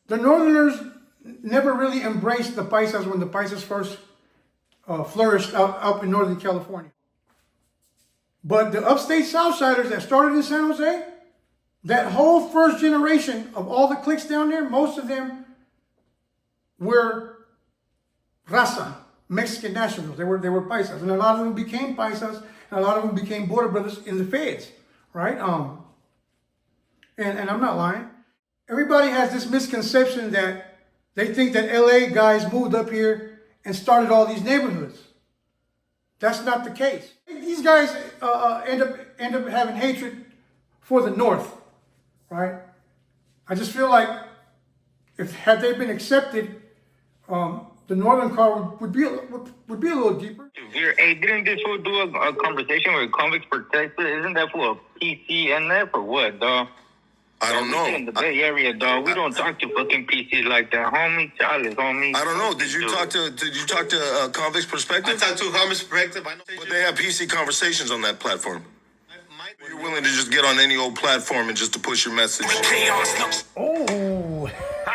The Northerners never really embraced the Paisas when the Paisas first flourished up in Northern California. But the upstate Southsiders that started in San Jose, that whole first generation of all the cliques down there, most of them were Raza, Mexican nationals. They were Paisas. And a lot of them became Paisas, and a lot of them became border brothers in the feds, right? And I'm not lying. Everybody has this misconception that they think that LA guys moved up here and started all these neighborhoods. That's not the case. These guys end up having hatred for the North, right? I just feel like had they been accepted, the Northern car would be a little deeper. Hey, didn't this fool do a conversation with Convicts Protected? Isn't that for a PCNF or what, dog? I don't know. In the Bay Area, dog, we don't talk to fucking PCs like that, homie. Charlie, homie. I don't know. Did you talk to Convicts Perspective? I talked to Convicts Perspective. I know, but they have PC conversations on that platform. You're willing to just get on any old platform and just to push your message. Oh.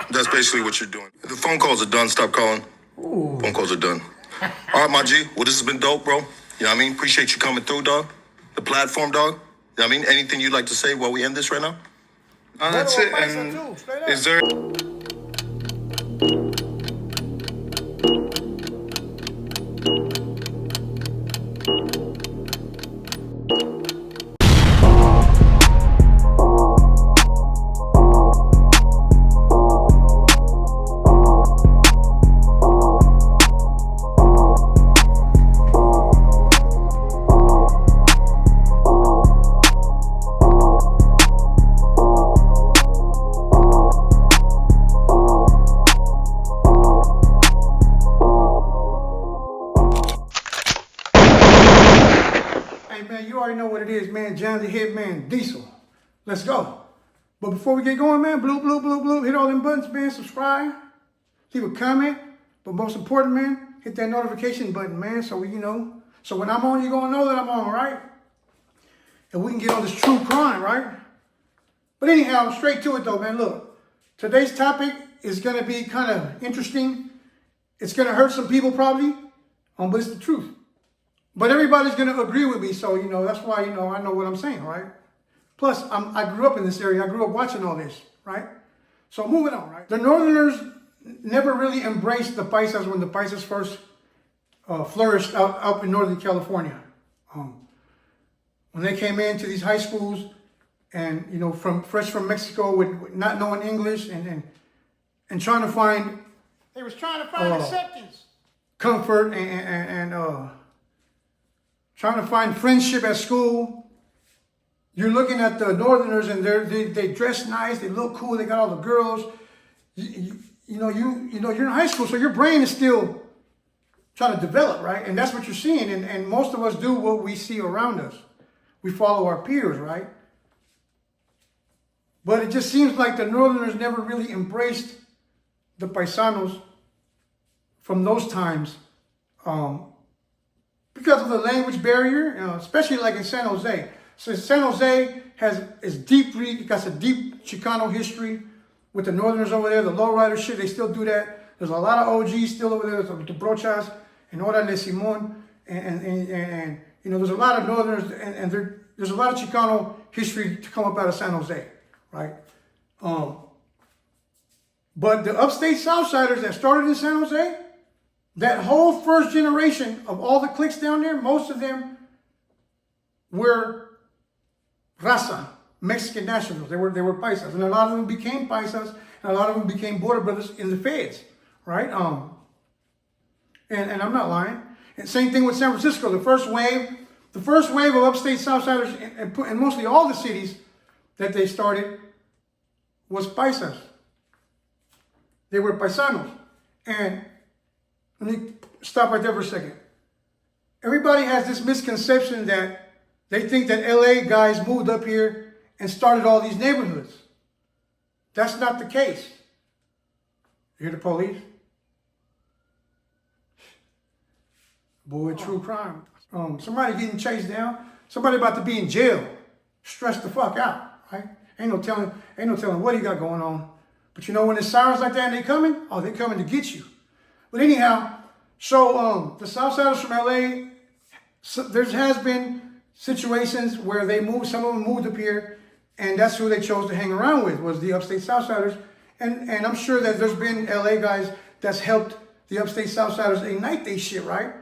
That's basically what you're doing. The phone calls are done. Stop calling. Ooh. Phone calls are done. All right, my G. Well, this has been dope, bro. You know what I mean? Appreciate you coming through, dog. The platform, dog. You know what I mean? Anything you'd like to say while we end this right now? that's it. And is there... You already know what it is, man. John the Hitman Diesel. Let's go. But before we get going, man, blue, hit all them buttons, man. Subscribe, leave a comment. But most important, man, hit that notification button, man, so so when I'm on, you're gonna know that I'm on, right? And we can get on this true crime, right? But anyhow, straight to it though, man. Look, today's topic is gonna be kind of interesting. It's gonna hurt some people probably, but it's the truth. But everybody's going to agree with me, so, that's why, I know what I'm saying, right? Plus, I grew up in this area. I grew up watching all this, right? So moving on, right? The Northerners never really embraced the Paisas when the Paisas first flourished up in Northern California. When they came into these high schools and, fresh from Mexico with not knowing English and trying to find... They was trying to find acceptance. Comfort and trying to find friendship at school. You're looking at the Northerners and they dress nice, they look cool, they got all the girls. You're in high school, so your brain is still trying to develop, right? And that's what you're seeing. And most of us do what we see around us. We follow our peers, right? But it just seems like the Northerners never really embraced the Paisanos from those times. Because of the language barrier, especially like in San Jose. So San Jose got a deep Chicano history with the Northerners over there, the lowrider shit, they still do that. There's a lot of OGs still over there, the Brochas and Hora de Simon, and there's a lot of Northerners, and there's a lot of Chicano history to come up out of San Jose, right? But the upstate Southsiders that started in San Jose, that whole first generation of all the cliques down there, most of them were Raza, Mexican nationals. They were Paisas. And a lot of them became Paisas, and a lot of them became border brothers in the feds, right? And I'm not lying. And same thing with San Francisco. The first wave of upstate Southsiders, and mostly all the cities that they started, was Paisas. They were Paisanos. And let me stop right there for a second. Everybody has this misconception that they think that LA guys moved up here and started all these neighborhoods. That's not the case. You hear the police? Boy, true crime. Somebody getting chased down. Somebody about to be in jail. Stressed the fuck out, right? Ain't no telling what he got going on. But you know, when it's sirens like that and they coming, oh, they're coming to get you. But anyhow, so the Southsiders from LA, there has been situations where they moved, some of them moved up here, and that's who they chose to hang around with, was the upstate Southsiders. And I'm sure that there's been LA guys that's helped the upstate Southsiders ignite their shit, right?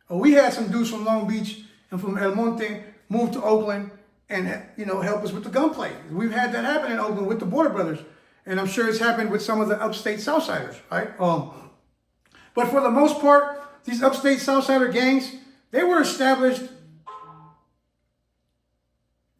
We had some dudes from Long Beach and from El Monte move to Oakland and, you know, help us with the gunplay. We've had that happen in Oakland with the Border Brothers. And I'm sure it's happened with some of the upstate Southsiders, right? But for the most part, these upstate Southsider gangs, they were established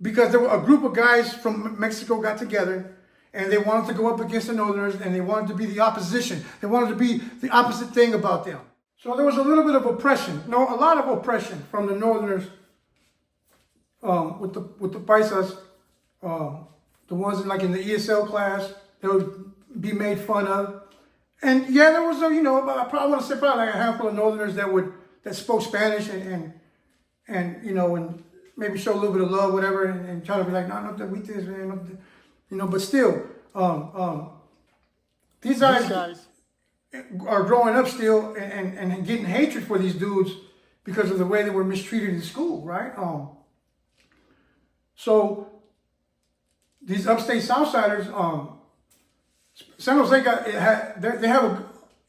because there were a group of guys from Mexico got together and they wanted to go up against the Northerners and they wanted to be the opposition. They wanted to be the opposite thing about them. So there was a little bit of oppression, a lot of oppression from the Northerners with the Paisas, the ones in the ESL class, they would be made fun of. And yeah, there was I probably want to say probably like a handful of Northerners that spoke Spanish and maybe show a little bit of love, whatever, and try to be like, no, we this, man, but still, these guys are growing up still and getting hatred for these dudes because of the way they were mistreated in school, right? So these upstate Southsiders, San Jose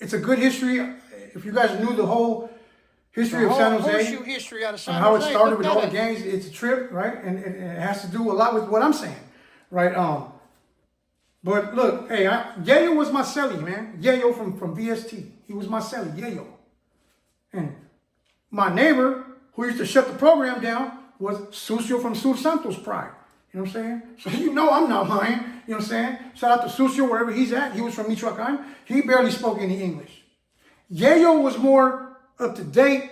it's a good history. If you guys knew the whole history of San Jose, history out of San and how it Jose, started with all the gangs, it's a trip, right? And it has to do a lot with what I'm saying, right? But look, hey, Yayo was my celly, man. Yayo from VST. He was my celly, Yayo. And my neighbor, who used to shut the program down, was Sucio from Sur Santos Pride. You know what I'm saying? So I'm not lying. You know what I'm saying? Shout out to Sucio wherever he's at. He was from Michoacan. He barely spoke any English. Yayo was more up to date.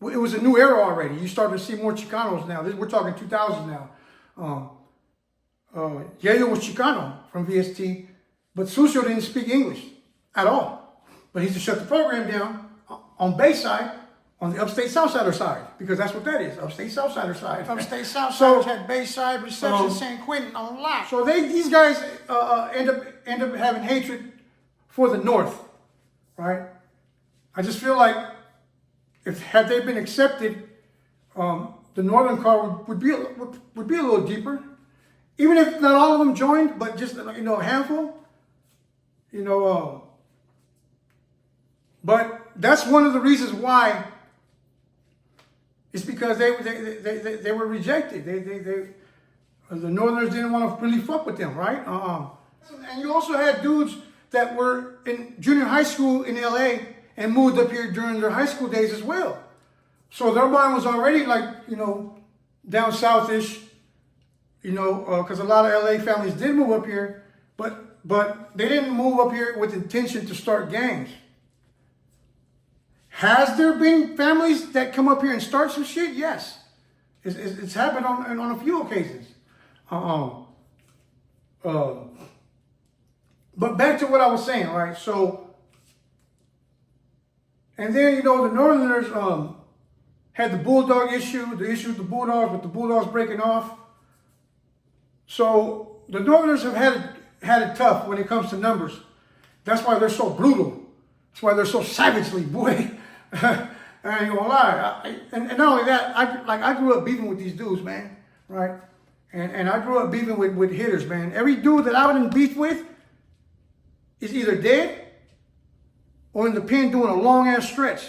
It was a new era already. You started to see more Chicanos now. We're talking 2000 now. Yayo was Chicano from VST, but Sucio didn't speak English at all. But he used to shut the program down on Bayside, on the upstate Southsider side, because that's what that is, upstate Southsider side. Upstate Southsiders had Bayside, Reception, San Quentin on lock. So these guys end up having hatred for the North, right? I just feel like had they been accepted, the Northern card would be a little deeper. Even if not all of them joined, but just a handful, But that's one of the reasons why. It's because they were rejected. The Northerners didn't want to really fuck with them, right? And you also had dudes that were in junior high school in LA and moved up here during their high school days as well. So their mind was already down southish, because a lot of LA families did move up here, but they didn't move up here with intention to start gangs. Has there been families that come up here and start some shit? Yes. It's happened on a few occasions. But back to what I was saying, right? So, and then, the Northerners had the Bulldog issue, the issue with the Bulldogs, with the Bulldogs breaking off. So the Northerners have had it tough when it comes to numbers. That's why they're so brutal. That's why they're so savagely, boy. I ain't gonna lie. And not only that, I grew up beefing with these dudes, man, right? And I grew up beefing with hitters, man. Every dude that I would beef with is either dead or in the pen doing a long ass stretch.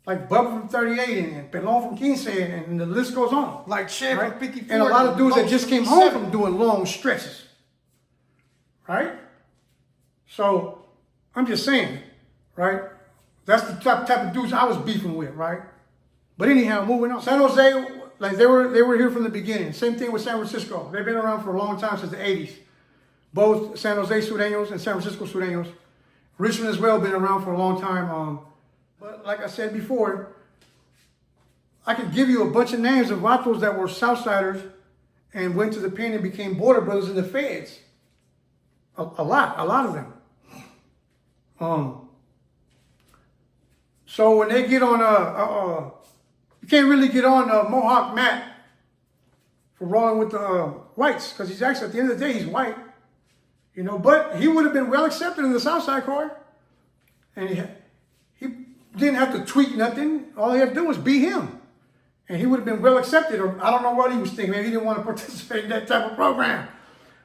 Like Bubba from 38 and Pelon from 15 and the list goes on. Like Chef right? from 54. And a lot of dudes that just came home from doing long stretches. Right? So I'm just saying, right? That's the type of dudes I was beefing with, right? But anyhow, moving on. San Jose, they were here from the beginning. Same thing with San Francisco. They've been around for a long time, since the 80s. Both San Jose Sureños and San Francisco Sureños. Richmond as well, been around for a long time. But like I said before, I could give you a bunch of names of vatos that were Southsiders and went to the pen and became Border Brothers in the feds. A lot of them. So when they get on, you can't really get on Mohawk Matt for rolling with the whites, because he's actually, at the end of the day, he's white. You know, but he would have been well accepted in the Southside core. And he didn't have to tweet nothing. All he had to do was be him. And he would have been well accepted. Or I don't know what he was thinking. Maybe he didn't want to participate in that type of program.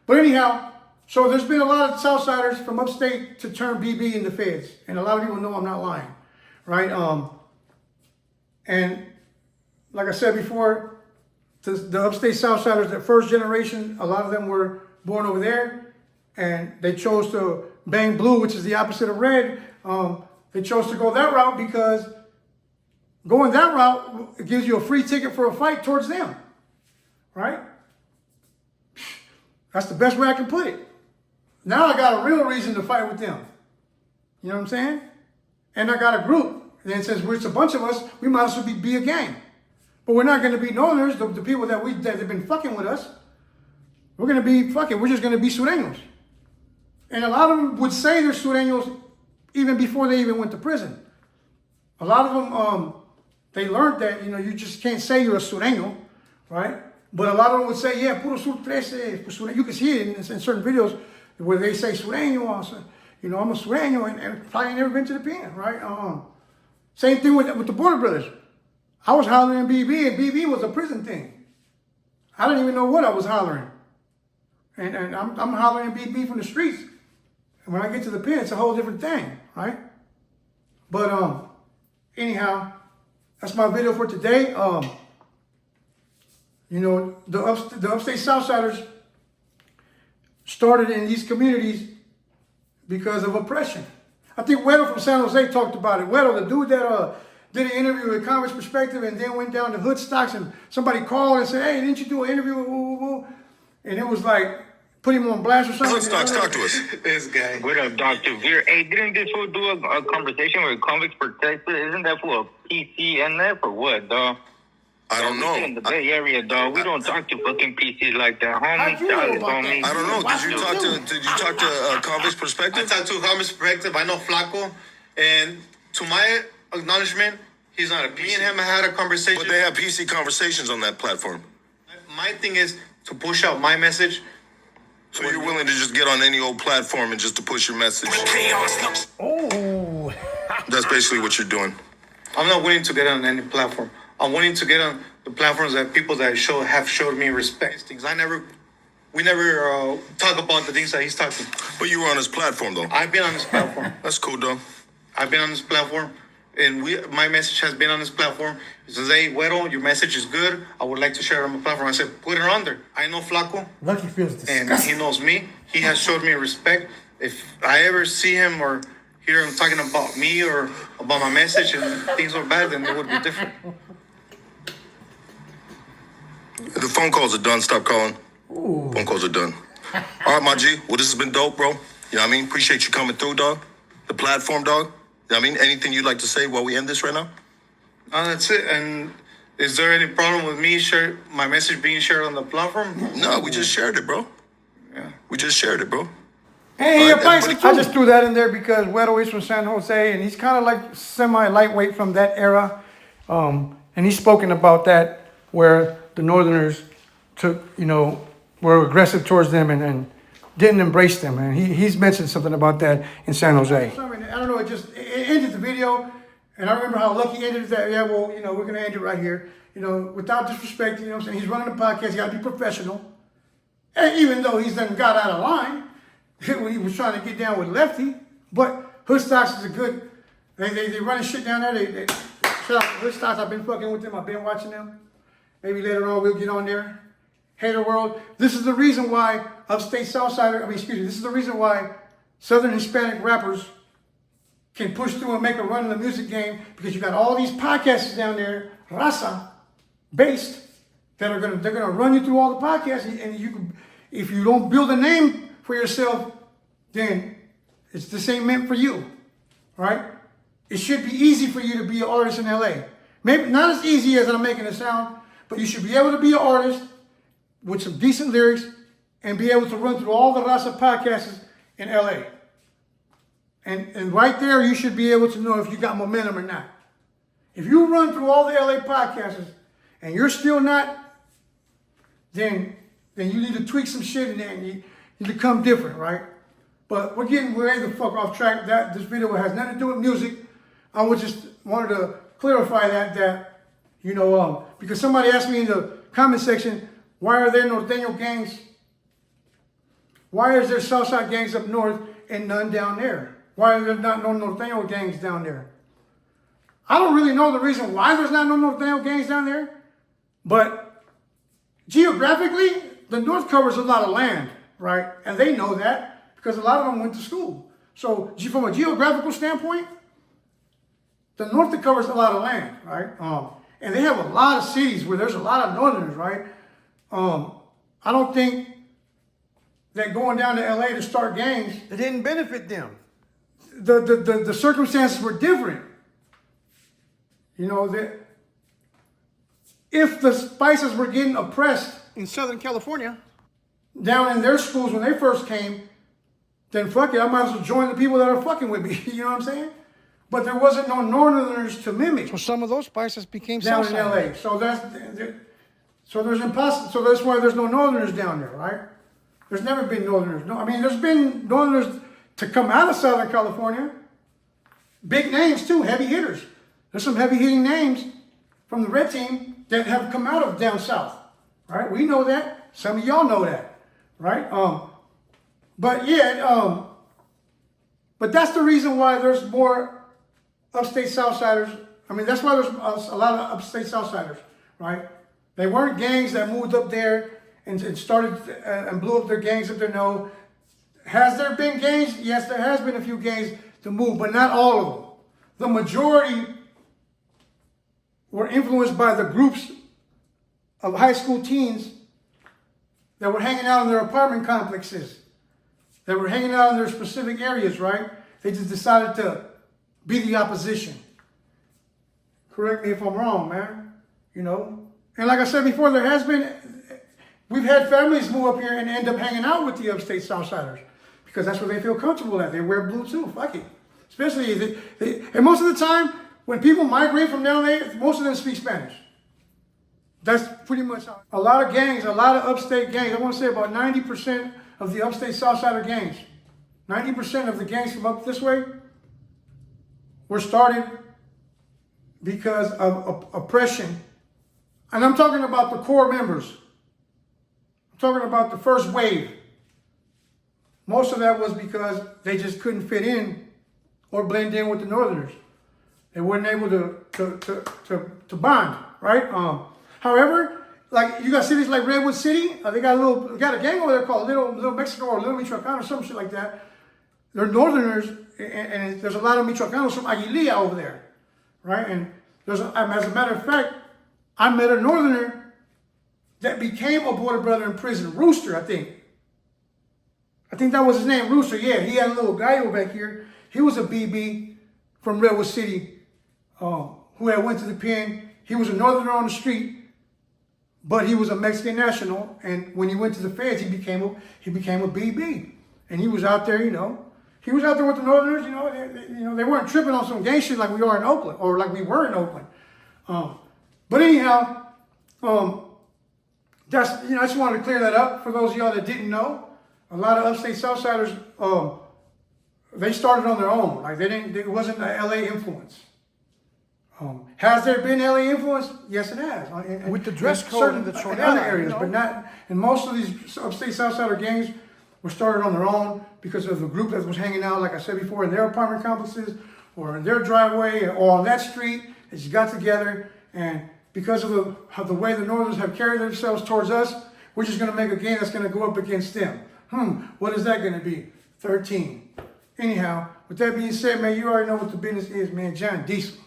But anyhow, so there's been a lot of Southsiders from upstate to turn BB into feds. And a lot of people know I'm not lying. Right? And like I said before, the upstate Southsiders, the first generation, a lot of them were born over there. And they chose to bang blue, which is the opposite of red. They chose to go that route because going that route, it gives you a free ticket for a fight towards them. Right? That's the best way I can put it. Now I got a real reason to fight with them. You know what I'm saying? And I got a group. And since it's a bunch of us, we might as well be a gang. But we're not going to be Northerners, the people that have been fucking with us. We're going to be fucking, we're just going to be Sureños. And a lot of them would say they're Sureños even before they even went to prison. A lot of them, they learned that, you know, you just can't say you're a Sureño, right? But a lot of them would say, yeah, puro sur 13. You can see it in certain videos where they say Sureño, you know, I'm a Sureño, and probably never been to the pen, right? Same thing with the Border Brothers. I was hollering BB, and BB was a prison thing. I didn't even know what I was hollering. And I'm hollering BB from the streets. And when I get to the pen, it's a whole different thing, right? But anyhow, that's my video for today. You know, the upstate Southsiders started in these communities because of oppression. I think Weddle from San Jose talked about it. Weddle, the dude that did an interview with Congress Perspective and then went down to Hood Stocks, and somebody called and said, hey, didn't you do an interview with woo? And it was like, put him on blast or something. Hood Stocks, talk to us. This guy. What up, Dr. Veer? Hey, didn't this fool do a conversation with Convicts for Texas? Isn't that fool a PCNF or what, dog? I don't know. In the Bay Area, dog. We don't talk to fucking PCs like that, homie. How'd you know Charlie, about homie. that? I don't know. Why Did you you talk to Convicts I Perspective? talked to Common Perspective. I know Flaco. And to my acknowledgement, he's not a PC. Me and him had a conversation. But they have PC conversations on that platform. My thing is to push out my message. So you're willing to just get on any old platform and just to push your message? Oh. That's basically what you're doing. I'm not willing to get on any platform. I'm willing to get on the platforms that people that have showed me respect. Things we never talk about the things that he's talking. But you were on his platform, though. I've been on this platform. That's cool, though. I've been on this platform, and my message has been on this platform. He says, hey, Weddle, your message is good. I would like to share it on my platform. I said, put it on there. I know Flaco, Lucky feels and disgusting. he knows me. He has showed me respect. If I ever see him or hear him talking about me or about my message and things are bad, then it would be different. The phone calls are done. Stop calling. Phone calls are done. All right, my G. Well, this has been dope, bro. You know what I mean? Appreciate you coming through, dog. The platform, dog. You know what I mean? Anything you'd like to say while we end this right now? That's it. And is there any problem with me my message being shared on the platform? No, we just shared it, bro. Yeah. We just shared it, bro. Hey, All right, Paisas, I just threw that in there because Weddle is from San Jose, and he's kind of like semi-lightweight from that era. And he's spoken about that where the Northerners took, you know, were aggressive towards them and didn't embrace them. And he's mentioned something about that in San Jose. I don't know, it ended the video, and I remember how Lucky ended that. Yeah, well, you know, we're going to end it right here. You know, without disrespect, you know what I'm saying? He's running a podcast, you got to be professional. And even though he's done got out of line when he was trying to get down with Lefty, but Hood Stocks is a good, they running shit down there. They shout out to Hood Stocks, I've been fucking with them, I've been watching them. Maybe later on we'll get on there. Hater World. This is the reason why upstate Southsider, this is the reason why Southern Hispanic rappers can push through and make a run in the music game, because you got all these podcasts down there, Raza, based, they're gonna run you through all the podcasts, and you can, if you don't build a name for yourself, then it's the same meant for you, right? It should be easy for you to be an artist in LA. Maybe not as easy as I'm making it sound, but you should be able to be an artist with some decent lyrics and be able to run through all the Raza podcasts in LA. And right there, you should be able to know if you got momentum or not. If you run through all the LA podcasts and you're still not, then you need to tweak some shit and you need to come different, right? But we're getting way the fuck off track. This video has nothing to do with music. I would just wanted to clarify that you know, because somebody asked me in the comment section, why are there norteño gangs? Why is there Southside gangs up north and none down there? Why are there not no norteño gangs down there? I don't really know the reason why there's not no norteño gangs down there, but geographically, the north covers a lot of land, right? And they know that because a lot of them went to school. So from a geographical standpoint, the north covers a lot of land, right? And they have a lot of cities where there's a lot of northerners, right? I don't think that going down to LA to start gangs, It didn't benefit them. the circumstances were different. You know, that if the Paisas were getting oppressed In Southern California, down in their schools when they first came, then fuck it, I might as well join the people that are fucking with me. You know what I'm saying? But there wasn't no northerners to mimic so some of those Paisas became down in Southside. LA. So there's impossible. So that's why there's no northerners down there, right? There's never been northerners. No, I mean, there's been northerners to come out of Southern California. Big names too, heavy hitters. There's some heavy hitting names from the red team that have come out of down south, right? We know that. Some of y'all know that, right? But yeah, but that's the reason why there's more upstate Southsiders. I mean, that's why there's a lot of upstate Southsiders, right? They weren't gangs that moved up there and started and blew up their gangs up there. No. Has there been gangs? Yes, there has been a few gangs to move, but not all of them. The majority were influenced by the groups of high school teens that were hanging out in their apartment complexes, that were hanging out in their specific areas, right? They just decided to be the opposition. Correct me if I'm wrong, man. You know? And like I said before, we've had families move up here and end up hanging out with the upstate Southsiders because that's where they feel comfortable at. They wear blue too, fuck it. Especially, and most of the time, when people migrate from down there, most of them speak Spanish. That's pretty much how. A lot of gangs, a lot of upstate gangs, I want to say about 90% of the upstate Southsider gangs, 90% of the gangs from up this way were started because of oppression. And I'm talking about the core members. I'm talking about the first wave. Most of that was because they just couldn't fit in or blend in with the Northerners. They weren't able to bond, right? However, like you got cities like Redwood City, they got a gang over there called Little Mexico or Little Michoacan or some shit like that. They're Northerners, and there's a lot of Michoacanos from Aguililla over there, right? And as a matter of fact, I met a Northerner that became a border brother in prison, Rooster, I think. I think that was his name, Rooster. Yeah, he had a little guy over back here. He was a BB from Redwood City who had went to the pen. He was a Northerner on the street, but he was a Mexican national. And when he went to the feds, he became a BB. And he was out there, you know. He was out there with the Northerners, you know. They weren't tripping on some gang shit like we are in Oakland, or like we were in Oakland. But anyhow, I just wanted to clear that up for those of y'all that didn't know. A lot of upstate Southsiders, they started on their own. Like it wasn't an LA influence. Has there been LA influence? Yes, it has. With the dress code and the in other areas, you know? but not in most of these upstate Southsider gangs were started on their own because of the group that was hanging out, like I said before, in their apartment complexes or in their driveway or on that street. They just got together, and because of the way the Northerners have carried themselves towards us, we're just going to make a gang that's going to go up against them. What is that going to be? 13. Anyhow, with that being said, man, you already know what the business is, man. John Diesel.